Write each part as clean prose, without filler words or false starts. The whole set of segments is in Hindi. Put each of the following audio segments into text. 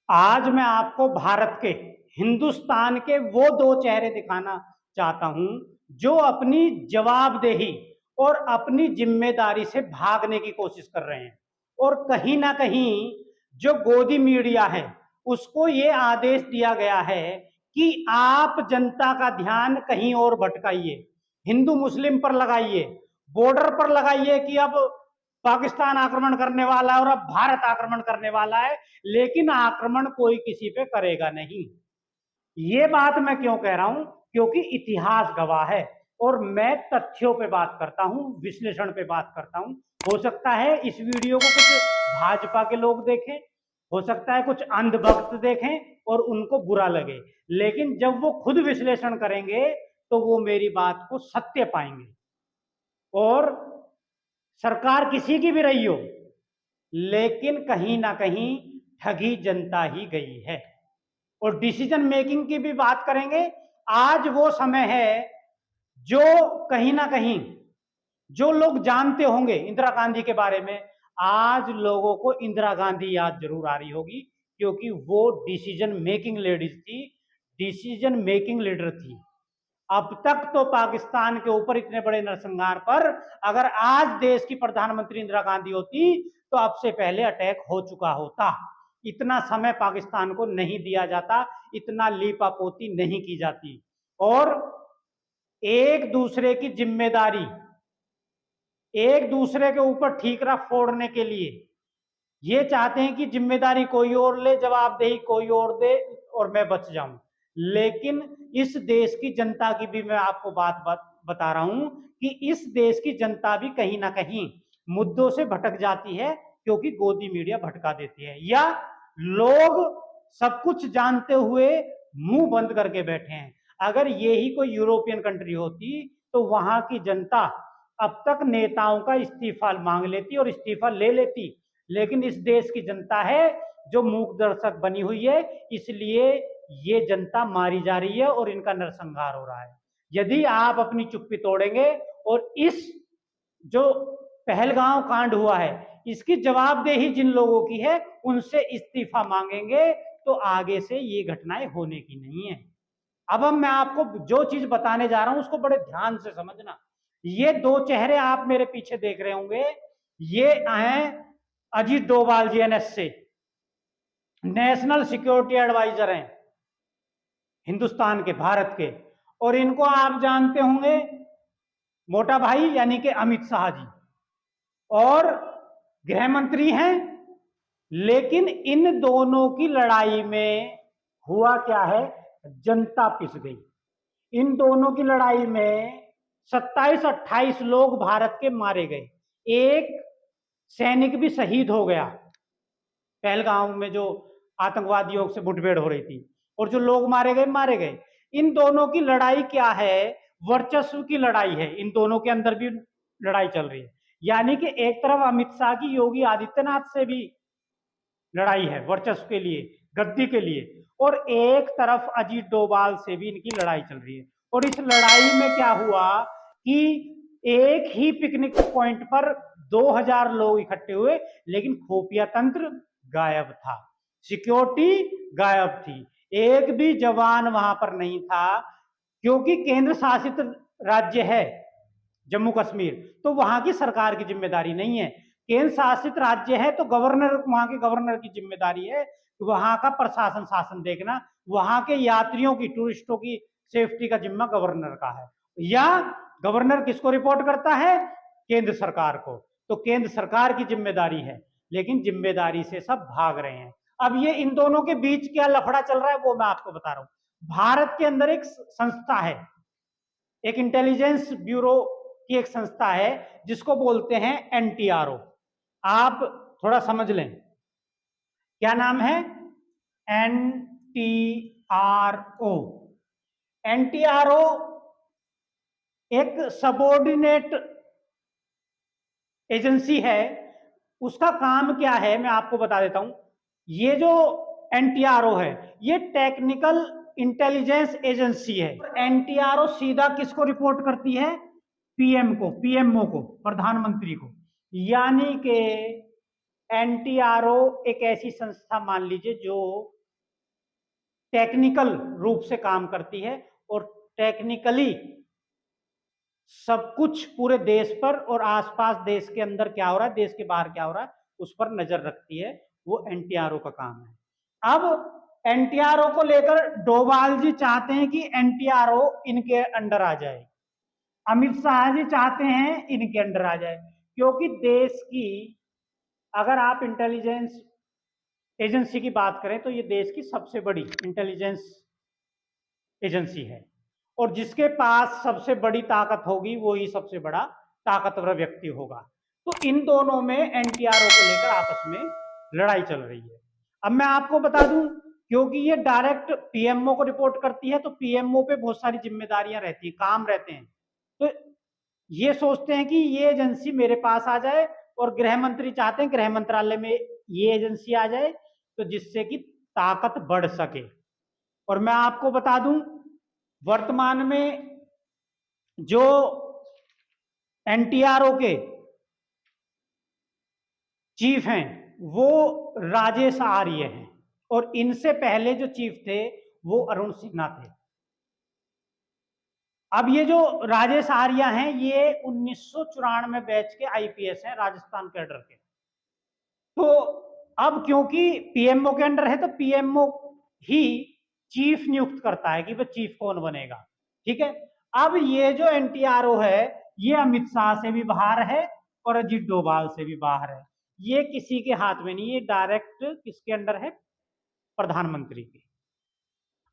आज मैं आपको भारत के, हिंदुस्तान के वो दो चेहरे दिखाना चाहता हूं जो अपनी जवाबदेही और अपनी जिम्मेदारी से भागने की कोशिश कर रहे हैं। और कहीं ना कहीं जो गोदी मीडिया है उसको ये आदेश दिया गया है कि आप जनता का ध्यान कहीं और भटकाइए, हिंदू मुस्लिम पर लगाइए, बॉर्डर पर लगाइए कि अब पाकिस्तान आक्रमण करने वाला है और अब भारत आक्रमण करने वाला है, लेकिन आक्रमण कोई किसी पे करेगा नहीं। ये बात मैं क्यों कह रहा हूं? क्योंकि इतिहास गवाह है और मैं तथ्यों पे बात करता हूं, विश्लेषण पे बात करता हूं। हो सकता है इस वीडियो को कुछ भाजपा के लोग देखें, हो सकता है कुछ अंधभक्त देखें और उनको बुरा लगे, लेकिन जब वो खुद विश्लेषण करेंगे तो वो मेरी बात को सत्य पाएंगे। और सरकार किसी की भी रही हो, लेकिन कहीं ना कहीं ठगी जनता ही गई है। और डिसीजन मेकिंग की भी बात करेंगे। आज वो समय है जो कहीं ना कहीं जो लोग जानते होंगे इंदिरा गांधी के बारे में, आज लोगों को इंदिरा गांधी याद जरूर आ रही होगी, क्योंकि वो डिसीजन मेकिंग लेडीज थी, डिसीजन मेकिंग लीडर थी। अब तक तो पाकिस्तान के ऊपर इतने बड़े नरसंहार पर अगर आज देश की प्रधानमंत्री इंदिरा गांधी होती तो अब से पहले अटैक हो चुका होता। इतना समय पाकिस्तान को नहीं दिया जाता, इतना लीपापोती नहीं की जाती। और एक दूसरे की जिम्मेदारी, एक दूसरे के ऊपर ठीकरा फोड़ने के लिए ये चाहते हैं कि जिम्मेदारी कोई और ले, जवाबदेही कोई और दे और मैं बच जाऊं। लेकिन इस देश की जनता की भी मैं आपको बात बता रहा हूं कि इस देश की जनता भी कहीं ना कहीं मुद्दों से भटक जाती है, क्योंकि गोदी मीडिया भटका देती है, या लोग सब कुछ जानते हुए मुंह बंद करके बैठे हैं। अगर यही कोई यूरोपियन कंट्री होती तो वहां की जनता अब तक नेताओं का इस्तीफा मांग लेती और इस्तीफा ले लेती। लेकिन इस देश की जनता है जो मूक दर्शक बनी हुई है, इसलिए ये जनता मारी जा रही है और इनका नरसंहार हो रहा है। यदि आप अपनी चुप्पी तोड़ेंगे और इस जो पहलगांव कांड हुआ है इसकी जवाबदेही जिन लोगों की है उनसे इस्तीफा मांगेंगे तो आगे से ये घटनाएं होने की नहीं है। अब मैं आपको जो चीज बताने जा रहा हूं उसको बड़े ध्यान से समझना। ये दो चेहरे आप मेरे पीछे देख रहे होंगे, ये हैं अजीत डोभाल जी, एनएस से, नेशनल सिक्योरिटी एडवाइजर हैं हिंदुस्तान के, भारत के। और इनको आप जानते होंगे मोटा भाई यानी कि अमित शाह जी, और गृह मंत्री हैं। लेकिन इन दोनों की लड़ाई में हुआ क्या है, जनता पिस गई। इन दोनों की लड़ाई में 27-28 लोग भारत के मारे गए, एक सैनिक भी शहीद हो गया पहलगांव में जो आतंकवादियों से मुठभेड़ हो रही थी, और जो लोग मारे गए। इन दोनों की लड़ाई क्या है, वर्चस्व की लड़ाई है। इन दोनों के अंदर भी लड़ाई चल रही है, यानी कि एक तरफ अमित शाह की योगी आदित्यनाथ से भी लड़ाई है वर्चस्व के लिए, गद्दी के लिए, और एक तरफ अजीत डोभाल से भी इनकी लड़ाई चल रही है। और इस लड़ाई में क्या हुआ कि एक ही पिकनिक पॉइंट पर 2000 लोग इकट्ठे हुए, लेकिन खुफिया तंत्र गायब था, सिक्योरिटी गायब थी, एक भी जवान वहां पर नहीं था। क्योंकि केंद्र शासित राज्य है जम्मू कश्मीर, तो वहां की सरकार की जिम्मेदारी नहीं है। केंद्र शासित राज्य है तो गवर्नर, वहां के गवर्नर की जिम्मेदारी है वहां का प्रशासन शासन देखना, वहां के यात्रियों की, टूरिस्टों की सेफ्टी का जिम्मा गवर्नर का है। या गवर्नर किसको रिपोर्ट करता है, केंद्र सरकार को, तो केंद्र सरकार की जिम्मेदारी है। लेकिन जिम्मेदारी से सब भाग रहे हैं। अब ये इन दोनों के बीच क्या लफड़ा चल रहा है वो मैं आपको बता रहा हूं। भारत के अंदर एक संस्था है, एक इंटेलिजेंस ब्यूरो की एक संस्था है जिसको बोलते हैं एनटीआरओ। आप थोड़ा समझ लें, क्या नाम है, एनटीआरओ। एनटीआरओ एक सबऑर्डिनेट एजेंसी है। उसका काम क्या है मैं आपको बता देता हूं। ये जो एनटीआरओ है ये टेक्निकल इंटेलिजेंस एजेंसी है। एनटीआरओ सीधा किसको रिपोर्ट करती है, पीएम को, पीएमओ को, प्रधानमंत्री को। यानी कि एनटीआरओ एक ऐसी संस्था मान लीजिए जो टेक्निकल रूप से काम करती है और टेक्निकली सब कुछ पूरे देश पर और आसपास देश के अंदर क्या हो रहा है, देश के बाहर क्या हो रहा है, उस पर नजर रखती है। वो एनटीआरओ का काम है। अब एनटीआरओ को लेकर डोभाल जी चाहते हैं कि एनटीआरओ इनके अंडर आ जाए, अमित शाह जी चाहते हैं इनके अंडर आ जाए, क्योंकि देश की अगर आप इंटेलिजेंस एजेंसी की बात करें तो ये देश की सबसे बड़ी इंटेलिजेंस एजेंसी है, और जिसके पास सबसे बड़ी ताकत होगी वो ही सबसे बड़ा ताकतवर व्यक्ति होगा। तो इन दोनों में एनटीआरओ को लेकर आपस में लड़ाई चल रही है। अब मैं आपको बता दूं, क्योंकि ये डायरेक्ट पीएमओ को रिपोर्ट करती है, तो पीएमओ पे बहुत सारी जिम्मेदारियां रहती हैं, काम रहते हैं। तो ये सोचते हैं कि ये एजेंसी मेरे पास आ जाए, और गृह मंत्री चाहते हैं गृह मंत्रालय में ये एजेंसी आ जाए, तो जिससे कि ताकत बढ़ सके। और मैं आपको बता दूं, वर्तमान में जो एनटीआरओ के चीफ हैं वो राजेश आर्य हैं, और इनसे पहले जो चीफ थे वो अरुण सिन्हा थे। अब ये जो राजेश आर्य हैं ये 1994 बैच के आईपीएस हैं, राजस्थान कैडर के। तो अब क्योंकि पीएमओ के अंडर है, तो पीएमओ ही चीफ नियुक्त करता है कि वह चीफ कौन बनेगा। ठीक है। अब ये जो एनटीआरओ है ये अमित शाह से भी बाहर है और अजीत डोभाल से भी बाहर है। ये किसी के हाथ में नहीं, ये डायरेक्ट किसके अंडर है, प्रधानमंत्री के।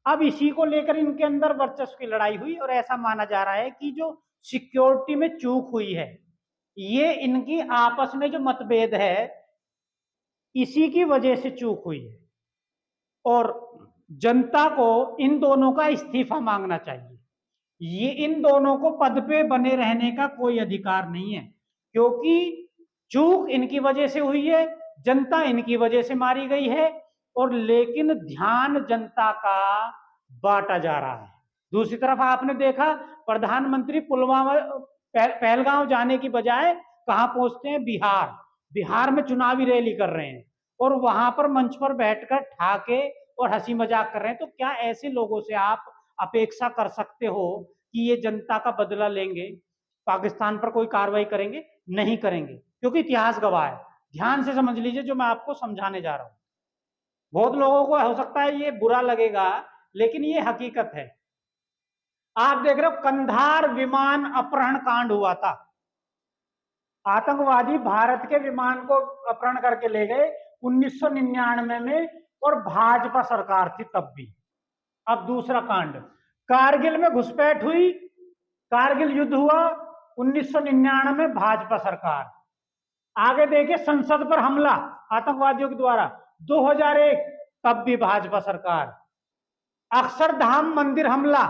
अब इसी को लेकर इनके अंदर वर्चस्व की लड़ाई हुई, और ऐसा माना जा रहा है कि जो सिक्योरिटी में चूक हुई है ये इनकी आपस में जो मतभेद है इसी की वजह से चूक हुई है, और जनता को इन दोनों का इस्तीफा मांगना चाहिए। ये इन दोनों को पद पे बने रहने का कोई अधिकार नहीं है, क्योंकि चूक इनकी वजह से हुई है, जनता इनकी वजह से मारी गई है, और लेकिन ध्यान जनता का बांटा जा रहा है। दूसरी तरफ आपने देखा प्रधानमंत्री पुलवामा पहलगांव जाने की बजाय कहां पहुंचते हैं, बिहार। बिहार में चुनावी रैली कर रहे हैं, और वहां पर मंच पर बैठकर ठाके और हंसी मजाक कर रहे हैं। तो क्या ऐसे लोगों से आप अपेक्षा कर सकते हो कि ये जनता का बदला लेंगे, पाकिस्तान पर कोई कार्रवाई करेंगे? नहीं करेंगे, क्योंकि इतिहास गवाह है। ध्यान से समझ लीजिए जो मैं आपको समझाने जा रहा हूं। बहुत लोगों को हो सकता है ये बुरा लगेगा, लेकिन ये हकीकत है। आप देख रहे हो कंधार विमान अपहरण कांड हुआ था, आतंकवादी भारत के विमान को अपहरण करके ले गए 1999 में, और भाजपा सरकार थी तब भी। अब दूसरा कांड, कारगिल में घुसपैठ हुई, कारगिल युद्ध हुआ 1999 में, भाजपा सरकार। आगे देखिए संसद पर हमला आतंकवादियों के द्वारा 2001, तब भी भाजपा सरकार। अक्षरधाम मंदिर हमला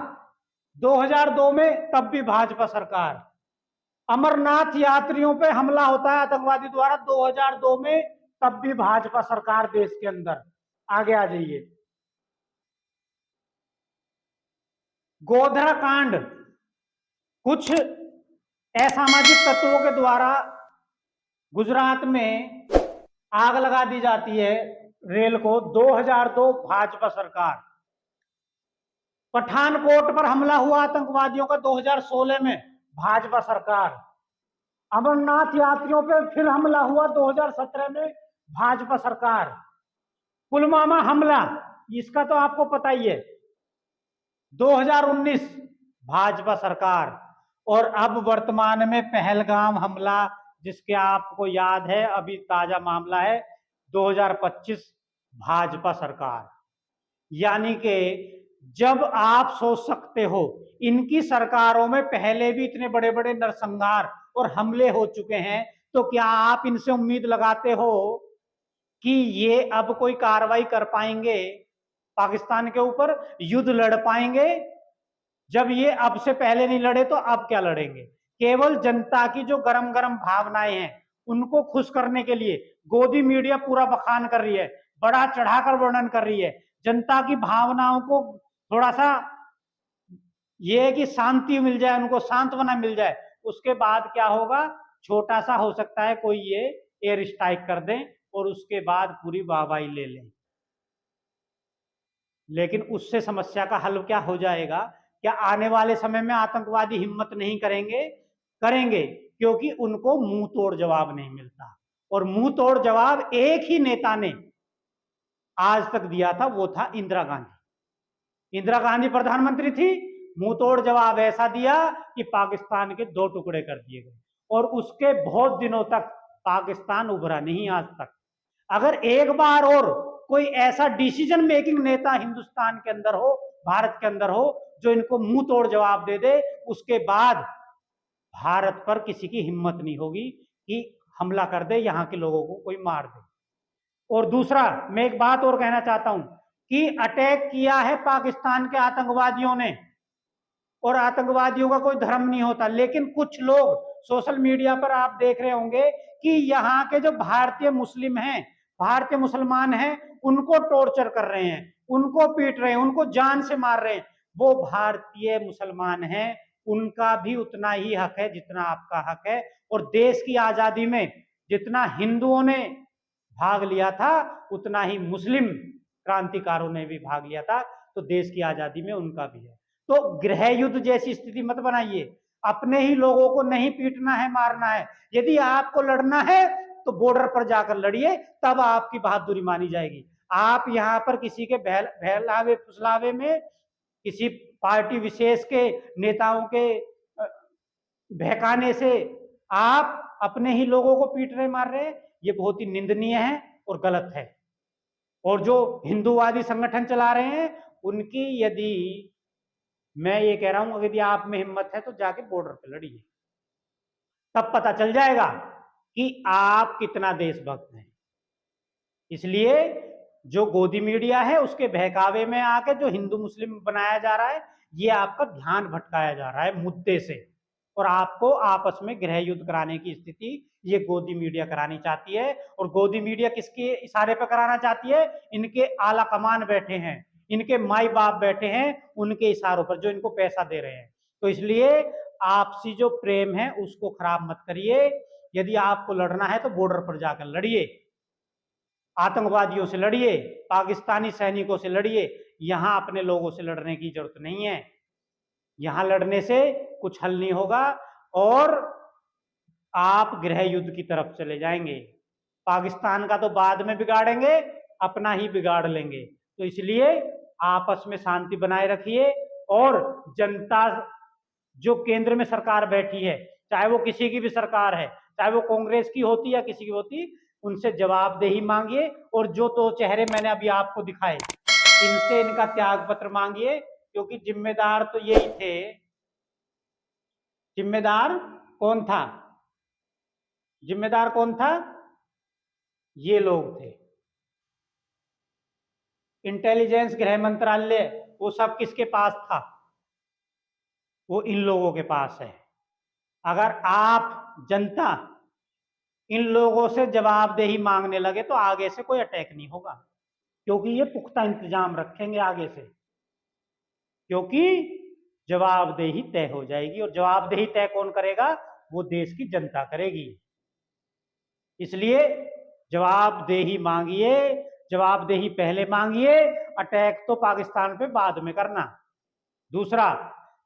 2002 में, तब भी भाजपा सरकार। अमरनाथ यात्रियों पे हमला होता है आतंकवादी द्वारा 2002 में, तब भी भाजपा सरकार देश के अंदर। आगे आ जाइए, गोधरा कांड, कुछ असामाजिक तत्वों के द्वारा गुजरात में आग लगा दी जाती है रेल को, 2002 भाजपा सरकार। पठानकोट पर हमला हुआ आतंकवादियों का 2016 में, भाजपा सरकार। अमरनाथ यात्रियों पर फिर हमला हुआ 2017 में, भाजपा सरकार। पुलवामा हमला, इसका तो आपको पता ही है, 2019, भाजपा सरकार। और अब वर्तमान में पहलगाम हमला, जिसके आपको याद है अभी ताजा मामला है, 2025, भाजपा सरकार। यानी कि जब आप सोच सकते हो इनकी सरकारों में पहले भी इतने बड़े बड़े नरसंहार और हमले हो चुके हैं, तो क्या आप इनसे उम्मीद लगाते हो कि ये अब कोई कार्रवाई कर पाएंगे पाकिस्तान के ऊपर, युद्ध लड़ पाएंगे? जब ये अब से पहले नहीं लड़े तो अब क्या लड़ेंगे? केवल जनता की जो गरम गरम भावनाएं हैं उनको खुश करने के लिए गोदी मीडिया पूरा बखान कर रही है, बड़ा चढ़ाकर वर्णन कर रही है। जनता की भावनाओं को थोड़ा सा ये है कि शांति मिल जाए, उनको सांत्वना मिल जाए। उसके बाद क्या होगा, छोटा सा हो सकता है कोई ये एयर स्ट्राइक कर दें और उसके बाद पूरी वाहवाही ले लें। लेकिन उससे समस्या का हल क्या हो जाएगा? क्या आने वाले समय में आतंकवादी हिम्मत नहीं करेंगे? करेंगे, क्योंकि उनको मुंह तोड़ जवाब नहीं मिलता। और मुंह तोड़ जवाब एक ही नेता ने आज तक दिया था, वो था इंदिरा गांधी। इंदिरा गांधी प्रधानमंत्री थी, मुंह तोड़ जवाब ऐसा दिया कि पाकिस्तान के 2 टुकड़े कर दिए गए, और उसके बहुत दिनों तक पाकिस्तान उभरा नहीं आज तक। अगर एक बार और कोई ऐसा डिसीजन मेकिंग नेता हिंदुस्तान के अंदर हो, भारत के अंदर हो, जो इनको मुंह तोड़ जवाब दे दे, उसके बाद भारत पर किसी की हिम्मत नहीं होगी कि हमला कर दे, यहां के लोगों को कोई मार दे। और दूसरा, मैं एक बात और कहना चाहता हूं कि अटैक किया है पाकिस्तान के आतंकवादियों ने, और आतंकवादियों का कोई धर्म नहीं होता, लेकिन कुछ लोग सोशल मीडिया पर आप देख रहे होंगे कि यहाँ के जो भारतीय मुस्लिम हैं, भारतीय मुसलमान हैं, उनको टॉर्चर कर रहे हैं, उनको पीट रहे हैं, उनको जान से मार रहे हैं। वो भारतीय मुसलमान हैं, उनका भी उतना ही हक है जितना आपका हक है। और देश की आजादी में जितना हिंदुओं ने भाग लिया था, उतना ही मुस्लिम क्रांतिकारों ने भी भाग लिया था, तो देश की आजादी में उनका भी है। तो गृह युद्ध जैसी स्थिति मत बनाइए। अपने ही लोगों को नहीं पीटना है, मारना है। यदि आपको लड़ना है तो बॉर्डर पर जाकर लड़िए, तब आपकी बहादुरी मानी जाएगी। आप यहाँ पर किसी के बहलावे फुसलावे में, किसी पार्टी विशेष के नेताओं के बहकाने से आप अपने ही लोगों को पीट रहे, मार रहे, ये बहुत ही निंदनीय है और गलत है। और जो हिंदूवादी संगठन चला रहे हैं, उनकी यदि, मैं ये कह रहा हूं, अगर यदि आप में हिम्मत है तो जाके बॉर्डर पे लड़िए, तब पता चल जाएगा कि आप कितना देशभक्त हैं। इसलिए जो गोदी मीडिया है, उसके बहकावे में आके जो हिंदू मुस्लिम बनाया जा रहा है, ये आपका ध्यान भटकाया जा रहा है मुद्दे से, और आपको आपस में गृह युद्ध कराने की स्थिति ये गोदी मीडिया करानी चाहती है। और गोदी मीडिया किसके इशारे पर कराना चाहती है? इनके आला कमान बैठे हैं, इनके माई बाप बैठे हैं, उनके इशारों पर, जो इनको पैसा दे रहे हैं। तो इसलिए आपसी जो प्रेम है उसको खराब मत करिए। यदि आपको लड़ना है तो बॉर्डर पर जाकर लड़िए, आतंकवादियों से लड़िए, पाकिस्तानी सैनिकों से लड़िए। यहां अपने लोगों से लड़ने की जरूरत नहीं है। यहां लड़ने से कुछ हल नहीं होगा, और आप गृह युद्ध की तरफ चले जाएंगे। पाकिस्तान का तो बाद में बिगाड़ेंगे, अपना ही बिगाड़ लेंगे। तो इसलिए आपस में शांति बनाए रखिए। और जनता, जो केंद्र में सरकार बैठी है, चाहे वो किसी की भी सरकार है, चाहे वो कांग्रेस की होती या किसी की होती, उनसे जवाबदेही मांगिए। और जो 2 चेहरे मैंने अभी आपको दिखाए, इनसे इनका त्याग पत्र मांगिए, क्योंकि जिम्मेदार तो यही थे। जिम्मेदार कौन था? जिम्मेदार कौन था? ये लोग थे। इंटेलिजेंस, गृह मंत्रालय, वो सब किसके पास था? वो इन लोगों के पास है। अगर आप जनता इन लोगों से जवाबदेही मांगने लगे तो आगे से कोई अटैक नहीं होगा, क्योंकि ये पुख्ता इंतजाम रखेंगे आगे से, क्योंकि जवाबदेही तय हो जाएगी। और जवाबदेही तय कौन करेगा? वो देश की जनता करेगी। इसलिए जवाबदेही मांगिए, जवाबदेही पहले मांगिए, अटैक तो पाकिस्तान पे बाद में करना। दूसरा,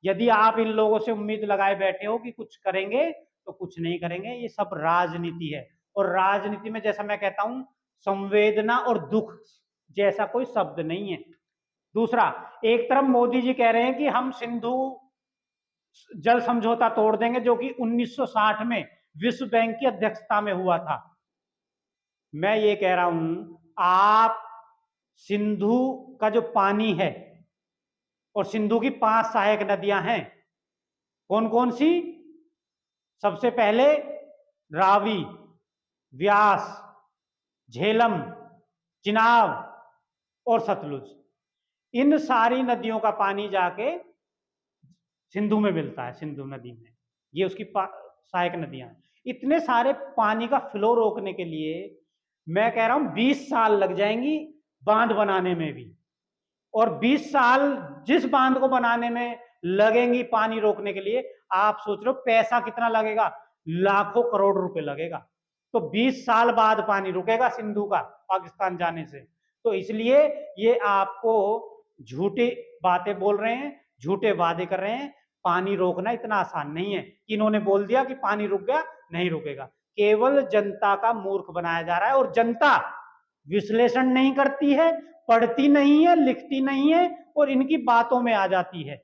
यदि आप इन लोगों से उम्मीद लगाए बैठे हो कि कुछ करेंगे, तो कुछ नहीं करेंगे। ये सब राजनीति है, और राजनीति में, जैसा मैं कहता हूं, संवेदना और दुख जैसा कोई शब्द नहीं है। दूसरा, एक तरफ मोदी जी कह रहे हैं कि हम सिंधु जल समझौता तोड़ देंगे, जो कि 1960 में विश्व बैंक की अध्यक्षता में हुआ था। मैं ये कह रहा हूं, आप सिंधु का जो पानी है, और सिंधु की 5 सहायक नदियां हैं, कौन कौन सी? सबसे पहले रावी, व्यास, झेलम, चिनाब और सतलुज। इन सारी नदियों का पानी जाके सिंधु में मिलता है, सिंधु नदी में। ये उसकी सहायक नदियां। इतने सारे पानी का फ्लो रोकने के लिए मैं कह रहा हूं 20 साल लग जाएंगी बांध बनाने में भी। और 20 साल जिस बांध को बनाने में लगेंगी पानी रोकने के लिए, आप सोच रहे हो पैसा कितना लगेगा? लाखों करोड़ रुपए लगेगा। तो 20 साल बाद पानी रुकेगा सिंधु का पाकिस्तान जाने से। तो इसलिए ये आपको झूठी बातें बोल रहे हैं, झूठे वादे कर रहे हैं। पानी रोकना इतना आसान नहीं है कि इन्होंने बोल दिया कि पानी रुक गया, नहीं रुकेगा। केवल जनता का मूर्ख बनाया जा रहा है, और जनता विश्लेषण नहीं करती है, पढ़ती नहीं है, लिखती नहीं है, और इनकी बातों में आ जाती है।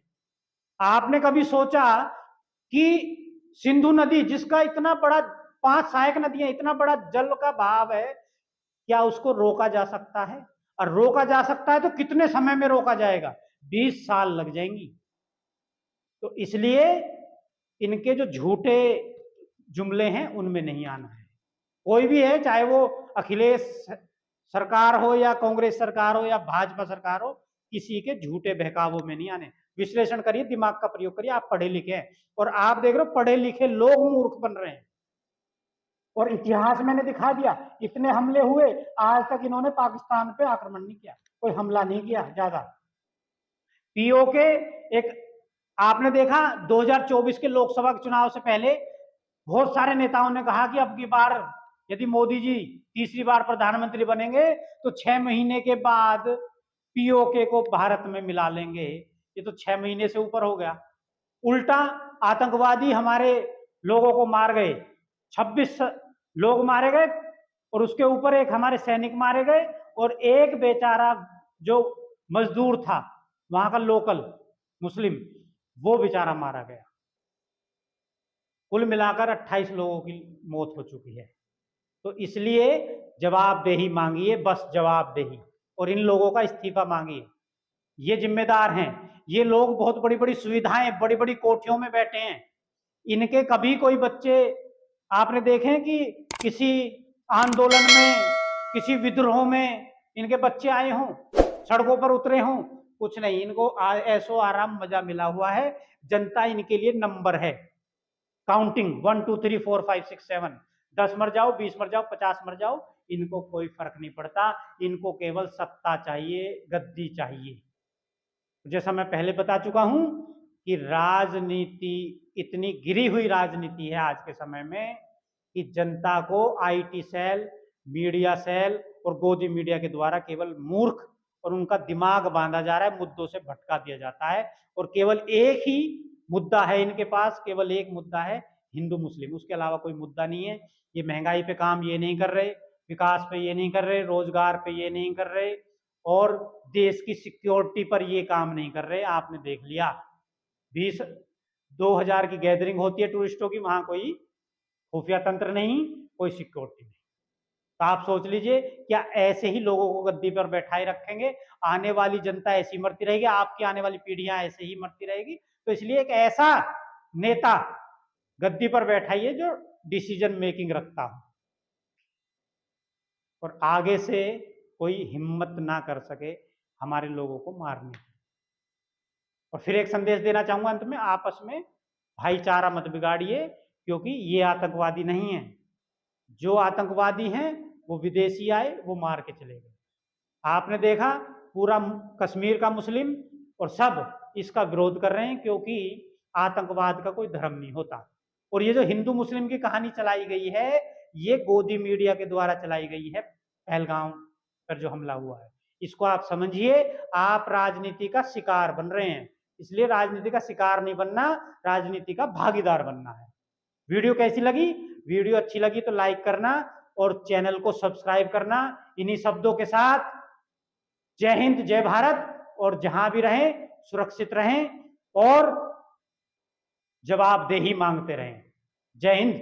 आपने कभी सोचा कि सिंधु नदी, जिसका इतना बड़ा 5 सहायक नदियां, इतना बड़ा जल का बहाव है, क्या उसको रोका जा सकता है? और रोका जा सकता है तो कितने समय में रोका जाएगा? 20 साल लग जाएंगी। तो इसलिए इनके जो झूठे जुमले हैं उनमें नहीं आना है। कोई भी है, चाहे वो अखिलेश सरकार हो या कांग्रेस सरकार हो या भाजपा सरकार हो, किसी के झूठे बहकावों में नहीं आने। विश्लेषण करिए, दिमाग का प्रयोग करिए। आप पढ़े लिखे हैं, और आप देख रहे हो पढ़े लिखे लोग मूर्ख बन रहे हैं। और इतिहास मैंने दिखा दिया, इतने हमले हुए, आज तक इन्होंने पाकिस्तान पे आक्रमण नहीं किया, कोई हमला नहीं किया ज्यादा। पीओके एक, आपने देखा 2024 के लोकसभा के चुनाव से पहले बहुत सारे नेताओं ने कहा कि अब की बार यदि मोदी जी तीसरी बार प्रधानमंत्री बनेंगे तो 6 महीने के बाद पीओके को भारत में मिला लेंगे। ये तो 6 महीने से ऊपर हो गया। उल्टा आतंकवादी हमारे लोगों को मार गए, 26 लोग मारे गए, और उसके ऊपर एक हमारे सैनिक मारे गए, और एक बेचारा जो मजदूर था वहां का लोकल मुस्लिम, वो बेचारा मारा गया। कुल मिलाकर 28 लोगों की मौत हो चुकी है। तो इसलिए जवाबदेही मांगिए, बस जवाबदेही, और इन लोगों का इस्तीफा मांगिए। ये जिम्मेदार हैं। ये लोग बहुत बड़ी बड़ी सुविधाएं, बड़ी बड़ी कोठियों में बैठे हैं। इनके कभी कोई बच्चे आपने देखे कि किसी आंदोलन में, किसी विद्रोह में इनके बच्चे आए हों, सड़कों पर उतरे हों? कुछ नहीं। इनको ऐसो आराम मजा मिला हुआ है। जनता इनके लिए नंबर है, काउंटिंग 1 2 3 4 5 6 7। 10 मर जाओ, 20 मर जाओ, 50 मर जाओ, इनको कोई फर्क नहीं पड़ता। इनको केवल सत्ता चाहिए, गद्दी चाहिए। जैसा मैं पहले बता चुका हूं कि राजनीति, इतनी गिरी हुई राजनीति है आज के समय में कि जनता को आईटी सेल, मीडिया सेल और गोदी मीडिया के द्वारा केवल मूर्ख और उनका दिमाग बांधा जा रहा है, मुद्दों से भटका दिया जाता है। और केवल एक ही मुद्दा है इनके पास, केवल एक मुद्दा है, हिंदू मुस्लिम। उसके अलावा कोई मुद्दा नहीं है। ये महंगाई पे काम ये नहीं कर रहे, विकास पे ये नहीं कर रहे, रोजगार पे ये नहीं कर रहे, और देश की सिक्योरिटी पर ये काम नहीं कर रहे। आपने देख लिया, 2000 की गैदरिंग होती है टूरिस्टों की, वहां कोई खुफिया तंत्र नहीं, कोई सिक्योरिटी नहीं। तो आप सोच लीजिए, क्या ऐसे ही लोगों को गद्दी पर बैठाए रखेंगे? आने वाली जनता ऐसी मरती रहेगी, आपकी आने वाली पीढ़ियां ऐसे ही मरती रहेगी। तो इसलिए एक ऐसा नेता गद्दी पर बैठाइए जो डिसीजन मेकिंग रखता हो, और आगे से कोई हिम्मत ना कर सके हमारे लोगों को मारने की। और फिर एक संदेश देना चाहूंगा अंत में, आपस में भाईचारा मत बिगाड़िए, क्योंकि ये आतंकवादी नहीं है। जो आतंकवादी हैं वो विदेशी आए, वो मार के चले गए। आपने देखा पूरा कश्मीर का मुस्लिम और सब इसका विरोध कर रहे हैं, क्योंकि आतंकवाद का कोई धर्म नहीं होता। और ये जो हिंदू मुस्लिम की कहानी चलाई गई है, ये गोदी मीडिया के द्वारा चलाई गई है। पहलगांव पर जो हमला हुआ है, इसको आप समझिए। आप राजनीति का शिकार बन रहे हैं, इसलिए राजनीति का शिकार नहीं बनना, राजनीति का भागीदार बनना है। वीडियो कैसी लगी? वीडियो अच्छी लगी तो लाइक करना और चैनल को सब्सक्राइब करना। इन्हीं शब्दों के साथ जय हिंद, जय भारत, और जहां भी रहें सुरक्षित रहें और जवाबदेही मांगते रहें। जय हिंद।